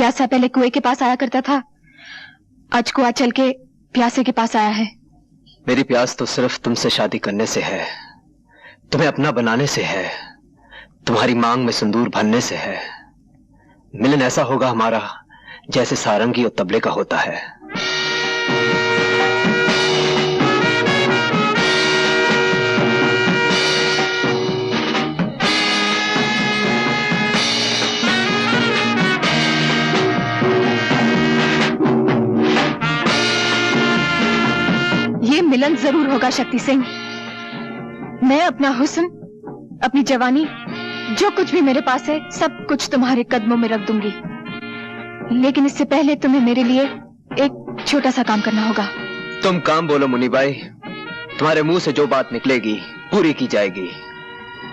प्यासा पहले कुएं के पास आया करता था, आज कुआं चल के प्यासे के पास आया है। मेरी प्यास तो सिर्फ तुमसे शादी करने से है, तुम्हें अपना बनाने से है, तुम्हारी मांग में सिंदूर भरने से है। मिलन ऐसा होगा हमारा जैसे सारंगी और तबले का होता है। ये मिलन जरूर होगा शक्ति सिंह। मैं अपना हुस्न, अपनी जवानी, जो कुछ भी मेरे पास है, सब कुछ तुम्हारे कदमों में रख दूंगी। लेकिन इससे पहले तुम्हें मेरे लिए एक छोटा सा काम करना होगा। तुम काम बोलो मुन्नीबाई, तुम्हारे मुंह से जो बात निकलेगी पूरी की जाएगी।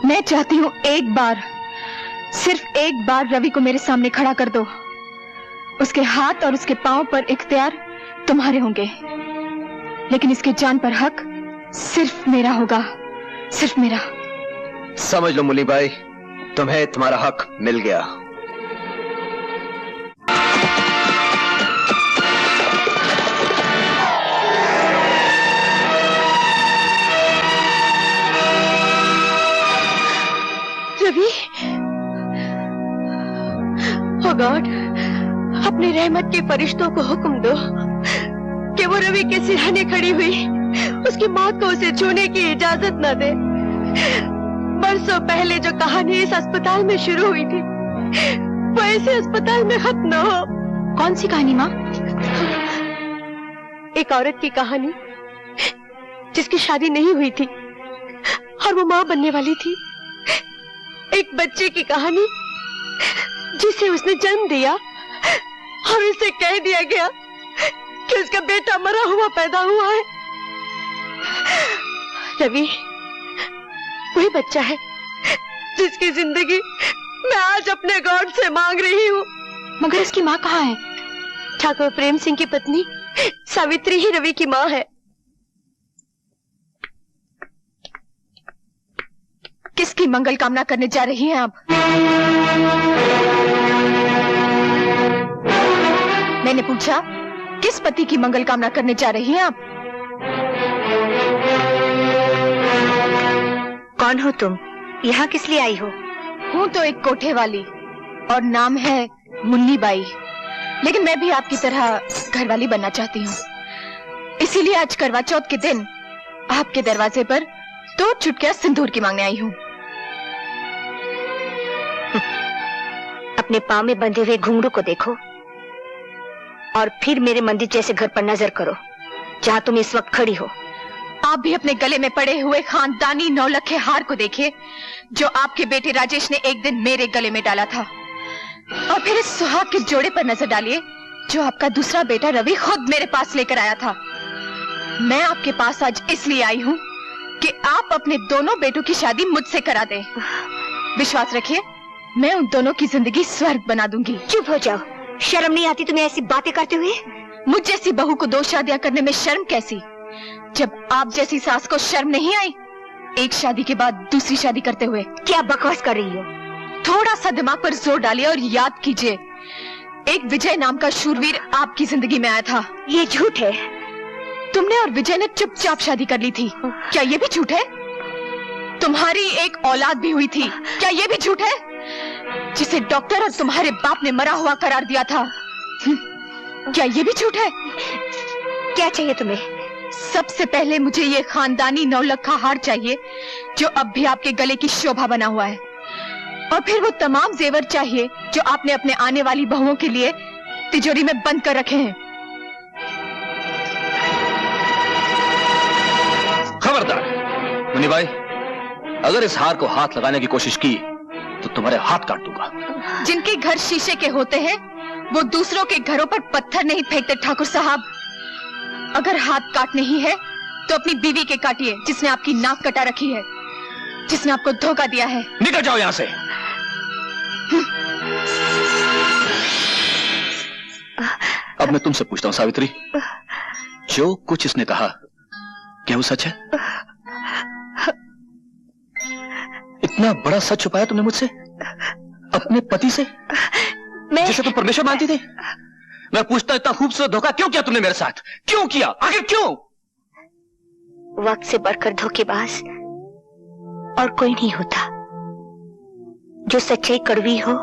मैं चाहती हूँ एक बार, सिर्फ एक बार रवि को मेरे सामने खड़ा कर दो। उसके हाथ और उसके पांव पर इख्तियार तुम्हारे होंगे, लेकिन इसके जान पर हक सिर्फ मेरा होगा, सिर्फ मेरा। समझ लो मुन्नीबाई, तुम्हें तुम्हारा हक मिल गया। रवि, ओ गॉड, अपने रहमत के फरिश्तों को हुक्म दो कि वो रवि के सिरहाने खड़ी हुई उसकी मौत को उसे छूने की इजाजत न दे। बरसों पहले जो कहानी इस अस्पताल में शुरू हुई थी, वो ऐसे अस्पताल में खत्म न हो। कौन सी कहानी माँ? एक औरत की कहानी जिसकी शादी नहीं हुई थी और वो माँ बनने वाली थी। एक बच्चे की कहानी जिसे उसने जन्म दिया और उसे कह दिया गया कि उसका बेटा मरा हुआ पैदा हुआ है। रवि वही बच्चा है जिसकी जिंदगी मैं आज अपने गॉड से मांग रही हूँ। मगर उसकी माँ कहाँ है? ठाकुर प्रेम सिंह की पत्नी सावित्री ही रवि की माँ है। किसकी मंगल कामना करने जा रही हैं आप? मैंने पूछा, किस पति की मंगल कामना करने जा रही हैं आप? कौन हो तुम? यहाँ किस लिए आई हो? हूँ तो एक कोठे वाली और नाम है मुन्नीबाई, लेकिन मैं भी आपकी तरह घरवाली बनना चाहती हूँ। इसीलिए आज करवा चौथ के दिन आपके दरवाजे पर 2 चुटकियां सिंदूर की मांगने आई हूँ। अपने पाँव में बंधे हुए घुंघरू को देखो और फिर मेरे मंदिर जैसे घर पर नजर करो जहाँ तुम इस वक्त खड़ी हो। आप भी अपने गले में पड़े हुए खानदानी 9 लखे हार को देखिए जो आपके बेटे राजेश ने एक दिन मेरे गले में डाला था, और फिर इस सुहाग के जोड़े पर नजर डालिए जो आपका दूसरा बेटा रवि खुद मेरे पास लेकर आया था। मैं आपके पास आज इसलिए आई हूँ कि आप अपने दोनों बेटों की शादी मुझसे करा दें। विश्वास रखिए, मैं उन दोनों की जिंदगी स्वर्ग बना दूंगी। चुप हो जाओ, शर्म नहीं आती तुम्हें ऐसी बातें करते हुए? मुझ जैसी बहू को 2 शादियां करने में शर्म कैसी, जब आप जैसी सास को शर्म नहीं आई एक शादी के बाद दूसरी शादी करते हुए? क्या बकवास कर रही हो? थोड़ा सा दिमाग पर जोर डालिए और याद कीजिए, एक विजय नाम का शूरवीर आपकी जिंदगी में आया था। ये झूठ है। तुमने और विजय ने चुपचाप शादी कर ली थी, क्या ये भी झूठ है? तुम्हारी एक औलाद भी हुई थी, क्या ये भी झूठ है? जिसे डॉक्टर और तुम्हारे बाप ने मरा हुआ करार दिया था, क्या ये भी झूठ है? क्या चाहिए तुम्हें? सबसे पहले मुझे ये खानदानी 9 लखा हार चाहिए जो अब भी आपके गले की शोभा बना हुआ है, और फिर वो तमाम जेवर चाहिए जो आपने अपने आने वाली बहुओं के लिए तिजोरी में बंद कर रखे हैं। खबरदार मुन्नीबाई, अगर इस हार को हाथ लगाने की कोशिश की तो तुम्हारे हाथ काट दूंगा। जिनके घर शीशे के होते हैं वो दूसरों के घरों पर पत्थर नहीं फेंकते ठाकुर साहब। अगर हाथ काटने ही है तो अपनी बीवी के काटिए जिसने आपकी नाक कटा रखी है, जिसने आपको धोखा दिया है। निकल जाओ यहाँ से। अब मैं तुमसे पूछता हूँ सावित्री, जो कुछ इसने कहा क्या वो सच है? इतना बड़ा सच छुपाया तुमने मुझसे, अपने पति से? जिसे तुम परमेश्वर मानती थी। मैं पूछता इतना खूबसूरत धोखा क्यों किया तुमने मेरे साथ? क्यों किया? आखिर क्यों? वक्त से बढ़कर धोखेबाज और कोई नहीं होता। जो सच्चाई कड़वी हो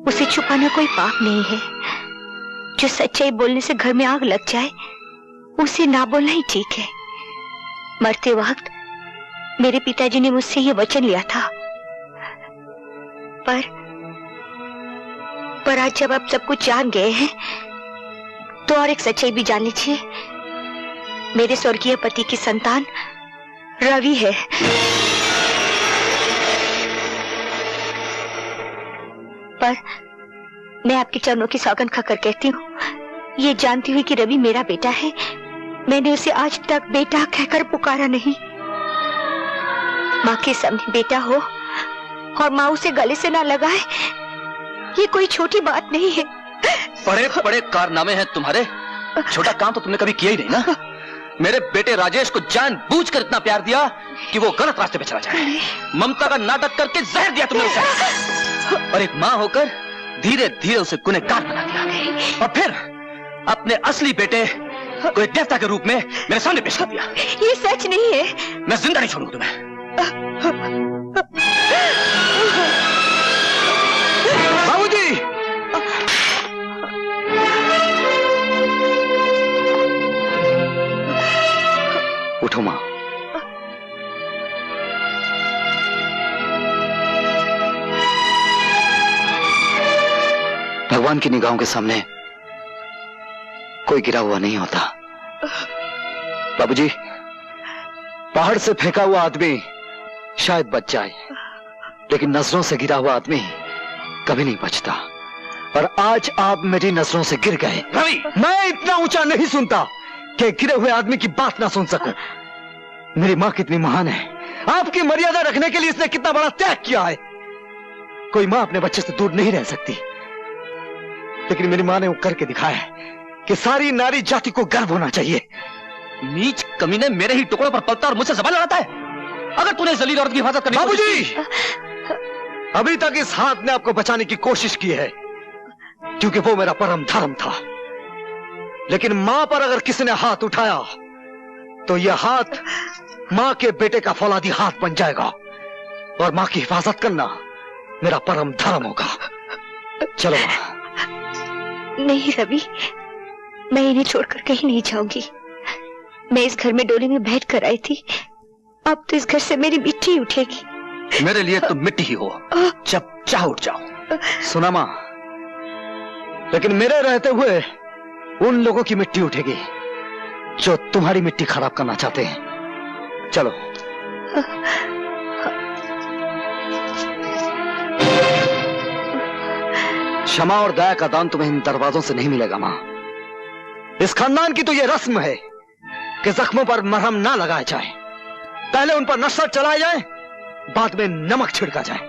उसे छुपाना कोई पाप नहीं है। जो सच्चाई बोलने से घर में आग लग जाए उसे ना बोलना ही ठीक है। मरते वक्त मेरे पिताजी ने मुझसे ये वचन लिया था, पर आज जब आप सब कुछ जान गए हैं तो और एक सच्चाई भी जान लीजिए। मेरे स्वर्गीय पति की संतान रवि है। पर मैं आपके चरणों की सौगंध खाकर कहती हूँ, ये जानती हुई कि रवि मेरा बेटा है, मैंने उसे आज तक बेटा कहकर पुकारा नहीं। माँ के सामने बेटा हो और माँ उसे गले से ना लगाए, ये कोई छोटी बात नहीं है। बड़े बड़े कारनामे हैं तुम्हारे, छोटा काम तो तुमने कभी किया ही नहीं ना। मेरे बेटे राजेश को जानबूझकर इतना प्यार दिया कि वो गलत रास्ते पे चला जाए। ममता का नाटक करके जहर दिया तुमने उसे, और एक माँ होकर धीरे धीरे उसे गुनहगार बना दिया, और फिर अपने असली बेटे को एक देवता के रूप में मेरे सामने पेश कर दिया। ये सच नहीं है। मैं जिंदा नहीं छोड़ूंगा तुम्हें। बाबूजी! उठो मां। भगवान की निगाहों के सामने कोई गिरा हुआ नहीं होता। बाबूजी, पहाड़ से फेंका हुआ आदमी शायद बच जाए, लेकिन नजरों से गिरा हुआ आदमी कभी नहीं बचता। और आज आप मेरी नजरों से गिर गए। रवि, मैं इतना ऊंचा नहीं सुनता कि गिरे हुए आदमी की बात ना सुन सकूं। मेरी मां कितनी महान है, आपकी मर्यादा रखने के लिए इसने कितना बड़ा त्याग किया है। कोई मां अपने बच्चे से दूर नहीं रह सकती, लेकिन मेरी मां ने वो करके दिखाया है कि सारी नारी जाति को गर्व होना चाहिए। नीच कमीने मेरे ही टुकड़ों पर पलता और मुझसे ज़बान लड़ाता है। अगर तूने जलील औरत की हिफाजत करनी, बाबूजी, अभी तक इस हाथ ने आपको बचाने की कोशिश की है, क्योंकि वो मेरा परम धर्म था। लेकिन मां पर अगर किसी ने हाथ उठाया तो यह हाथ मां के बेटे का फौलादी हाथ बन जाएगा, और मां की हिफाजत करना मेरा परम धर्म होगा। चलो मां। नहीं रवि, मैं इन्हें छोड़कर कहीं नहीं जाऊंगी। मैं इस घर में डोली में बैठ कर आई थी, अब तो इस घर से मेरी मिट्टी उठेगी। मेरे लिए तुम मिट्टी ही हो, जब चाह उठ जाओ। सुना मां, लेकिन मेरे रहते हुए उन लोगों की मिट्टी उठेगी जो तुम्हारी मिट्टी खराब करना चाहते हैं। चलो। क्षमा और दया का दान तुम्हें इन दरवाजों से नहीं मिलेगा मां। इस खानदान की तो यह रस्म है कि जख्मों पर मरहम ना लगाया जाए, पहले उन पर नशा चलाया जाए, बाद में नमक छिड़का जाए।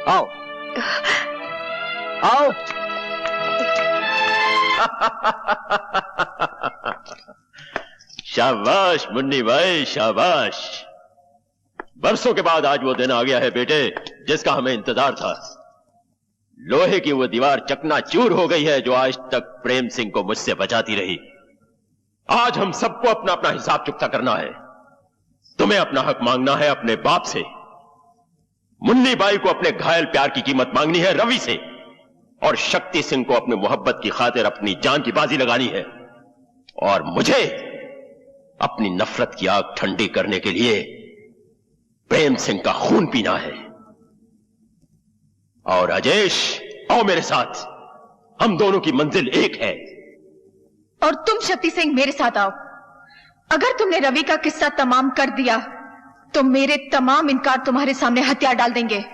आओ आओ। शाबाश मुन्नी भाई, शाबाश। बरसों के बाद आज वो दिन आ गया है बेटे, जिसका हमें इंतजार था। लोहे की वो दीवार चकनाचूर हो गई है जो आज तक प्रेम सिंह को मुझसे बचाती रही। आज हम सबको अपना अपना हिसाब चुकता करना है। तुम्हें अपना हक मांगना है अपने बाप से, मुन्नी बाई को अपने घायल प्यार की कीमत मांगनी है रवि से, और शक्ति सिंह को अपने मोहब्बत की खातिर अपनी जान की बाजी लगानी है, और मुझे अपनी नफरत की आग ठंडी करने के लिए प्रेम सिंह का खून पीना है। और राजेश, आओ मेरे साथ, हम दोनों की मंजिल एक है। और तुम शक्ति सिंह मेरे साथ आओ। अगर तुमने रवि का किस्सा तमाम कर दिया तो मेरे तमाम इनकार तुम्हारे सामने हथियार डाल देंगे।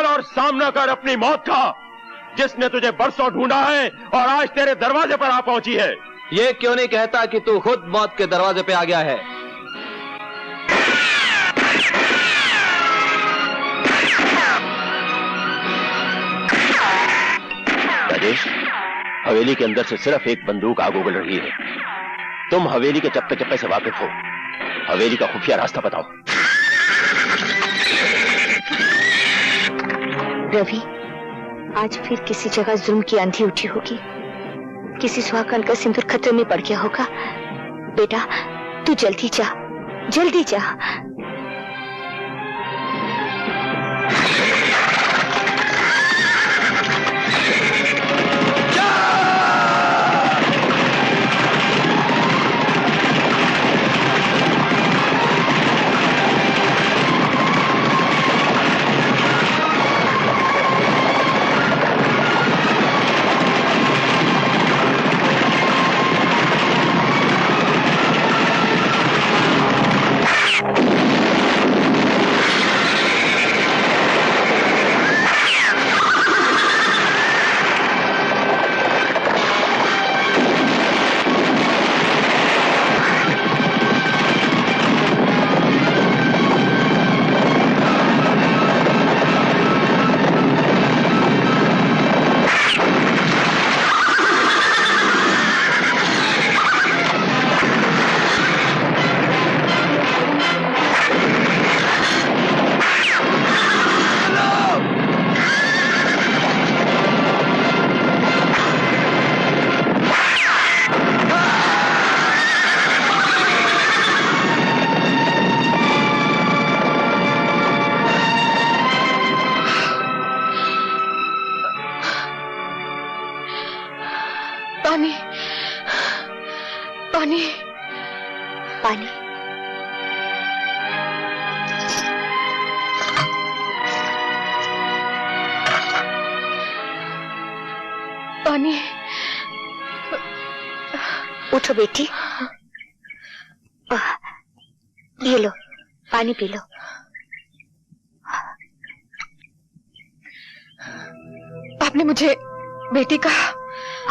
चल और सामना कर अपनी मौत का, जिसने तुझे बरसों ढूंढा है और आज तेरे दरवाजे पर आ पहुंची है। ये क्यों नहीं कहता कि तू खुद मौत के दरवाजे पे आ गया है? राजेश, हवेली के अंदर से सिर्फ एक बंदूक आग उगल रही है। तुम हवेली के चप्पे चप्पे से वाकिफ हो, हवेली का खुफिया रास्ता बताओ। रवि, आज फिर किसी जगह जुल्म की आंधी उठी होगी, किसी सुहागन का सिंदूर खतरे में पड़ गया होगा। बेटा, तू जल्दी जा, जल्दी जा। पानी, पानी, पानी। पानी। उठो बेटी, ये लो, पानी पी लो। आपने मुझे बेटी कहा?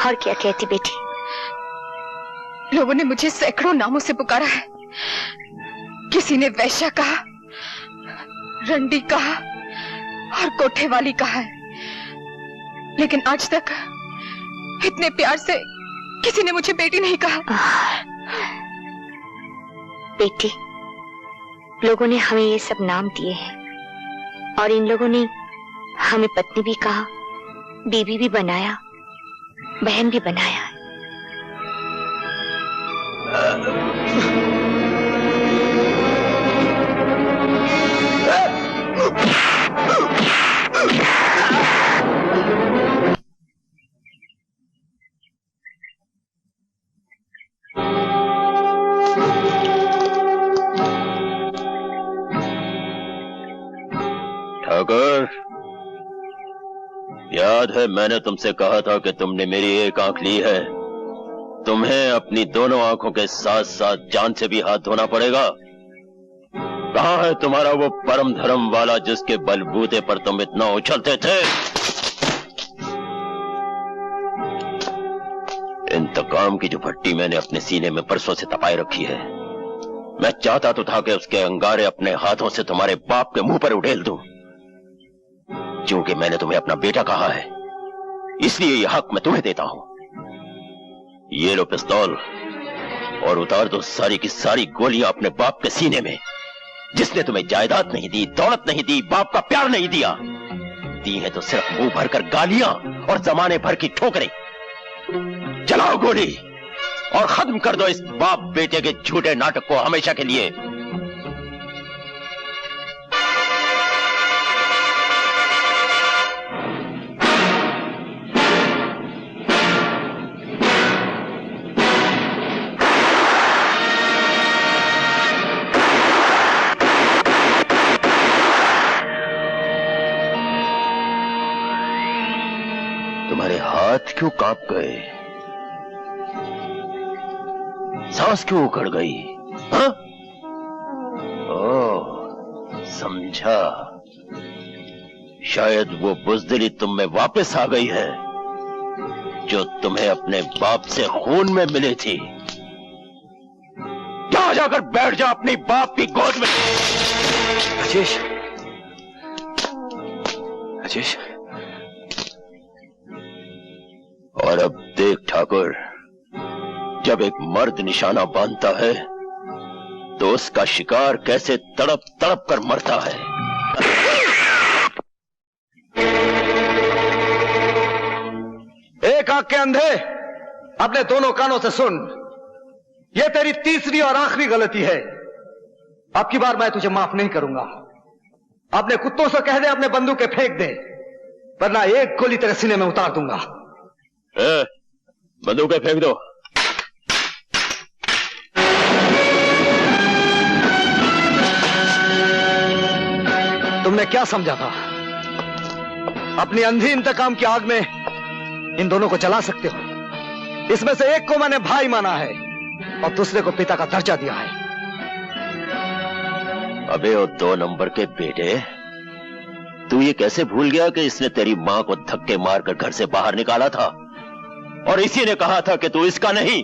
और क्या कहती बेटी? लोगों ने मुझे सैकड़ों नामों से पुकारा है। किसी ने वैश्या कहा, रंडी कहा और कोठे वाली कहा है, लेकिन आज तक इतने प्यार से किसी ने मुझे बेटी नहीं कहा। बेटी, लोगों ने हमें ये सब नाम दिए हैं और इन लोगों ने हमें पत्नी भी कहा, बीवी भी बनाया, बहन भी बनाया। ठाकुर, याद है मैंने तुमसे कहा था कि तुमने मेरी एक आंख ली है, तुम्हें अपनी दोनों आंखों के साथ साथ जान से भी हाथ धोना पड़ेगा। कहां है तुम्हारा वो परम धर्म वाला जिसके बलबूते पर तुम इतना उछलते थे? इंतकाम की जो भट्टी मैंने अपने सीने में परसों से तपाए रखी है, मैं चाहता तो था कि उसके अंगारे अपने हाथों से तुम्हारे बाप के मुंह पर उड़ेल दूं। क्योंकि मैंने तुम्हें अपना बेटा कहा है, इसलिए यह हक मैं तुम्हें देता हूं। ये लो पिस्तौल और उतार दो सारी की सारी गोलियां अपने बाप के सीने में, जिसने तुम्हें जायदाद नहीं दी, दौलत नहीं दी, बाप का प्यार नहीं दिया, दी है तो सिर्फ मुंह भरकर गालियां और जमाने भर की ठोकरें। चलाओ गोली और खत्म कर दो इस बाप बेटे के झूठे नाटक को हमेशा के लिए। तुम्हारे हाथ क्यों कांप गए? सांस क्यों उखड़ गई? हाँ? ओह, समझा। शायद वो बुज़दिली तुम में वापस आ गई है जो तुम्हें अपने बाप से खून में मिली थी। जा जाकर बैठ जा अपनी बाप की गोद में। राजेश, राजेश। और अब देख ठाकुर, जब एक मर्द निशाना बांधता है तो उसका शिकार कैसे तड़प तड़प कर मरता है। एक आंख के अंधे, अपने दोनों कानों से सुन। यह तेरी तीसरी और आखिरी गलती है। अब की बार मैं तुझे माफ नहीं करूंगा। अपने कुत्तों से कह दे अपने बंदूकें फेंक दे, वरना एक गोली तेरे सीने में उतार दूंगा। बंदूकें फेंक दो। तुमने क्या समझा था? अपनी अंधी इंतकाम की आग में इन दोनों को जला सकते हो। इसमें से एक को मैंने भाई माना है और दूसरे को पिता का दर्जा दिया है। अबे वो 2 नंबर के बेटे, तू ये कैसे भूल गया कि इसने तेरी मां को धक्के मारकर घर से बाहर निकाला था और इसी ने कहा था कि तू इसका नहीं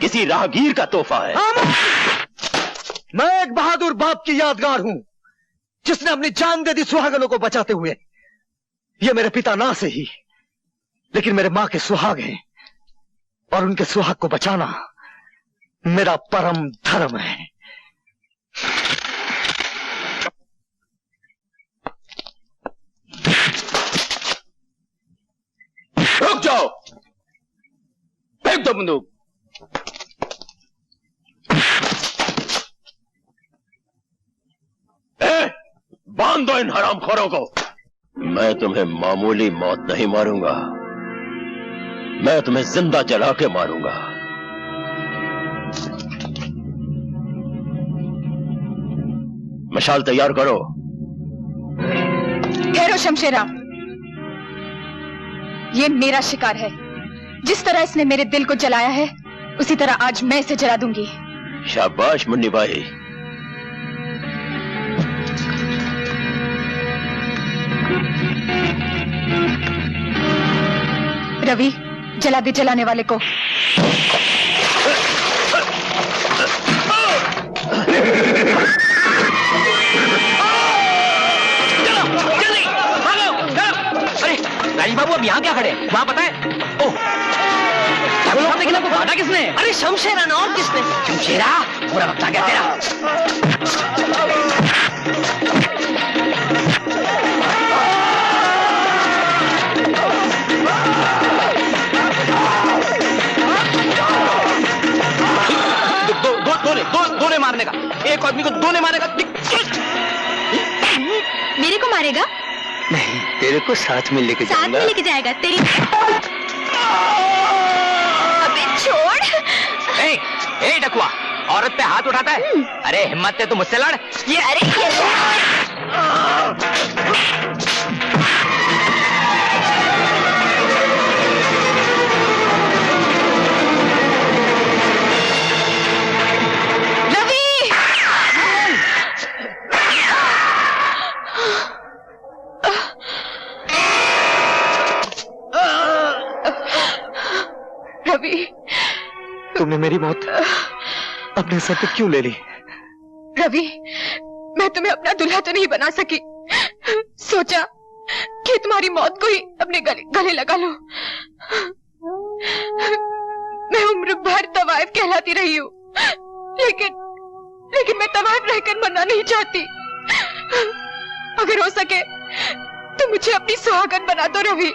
किसी राहगीर का तोहफा है। मैं एक बहादुर बाप की यादगार हूं जिसने अपनी जान दे दी सुहागनों को बचाते हुए। ये मेरे पिता ना से ही, लेकिन मेरे मां के सुहाग हैं और उनके सुहाग को बचाना मेरा परम धर्म है। रुक जाओ, फेंक दो बंदूक। बांध दो इन हरामखोरों को। मैं तुम्हें मामूली मौत नहीं मारूंगा, मैं तुम्हें जिंदा जला के मारूंगा। मशाल तैयार करो। ठहरो शमशेरा, ये मेरा शिकार है। जिस तरह इसने मेरे दिल को जलाया है उसी तरह आज मैं इसे जला दूंगी। शाबाश मुन्नी भाई। रवि, जला दे जलाने वाले को। राजीव बाबू अब यहाँ क्या खड़े? वहाँ पता है? ओह, लेकिन आपको बांटा किसने? अरे शमशेरा ना, और किसने? शमशेरा, पूरा वक्त आ गया तेरा। दोने मारने का, एक आदमी को दोने मारेगा। मेरे को मारेगा? नहीं, तेरे को साथ में लेके जाऊंगा। साथ में लेके जाएगा तेरी। अबे छोड़। ए डकुआ, औरत पे हाथ उठाता है? अरे हिम्मत है तो मुझसे लड़। ये अरे रवि, तुमने मेरी मौत अपने सर पे क्यों ले ली? रवि, मैं तुम्हें अपना दूल्हा तो नहीं बना सकी। सोचा कि तुम्हारी मौत को ही अपने गले लगा लो। मैं उम्र भर तवाइफ कहलाती रही हूँ, लेकिन मैं तवाइफ रहकर मरना नहीं चाहती। अगर हो सके तो मुझे अपनी सुहागन बना दो रवि।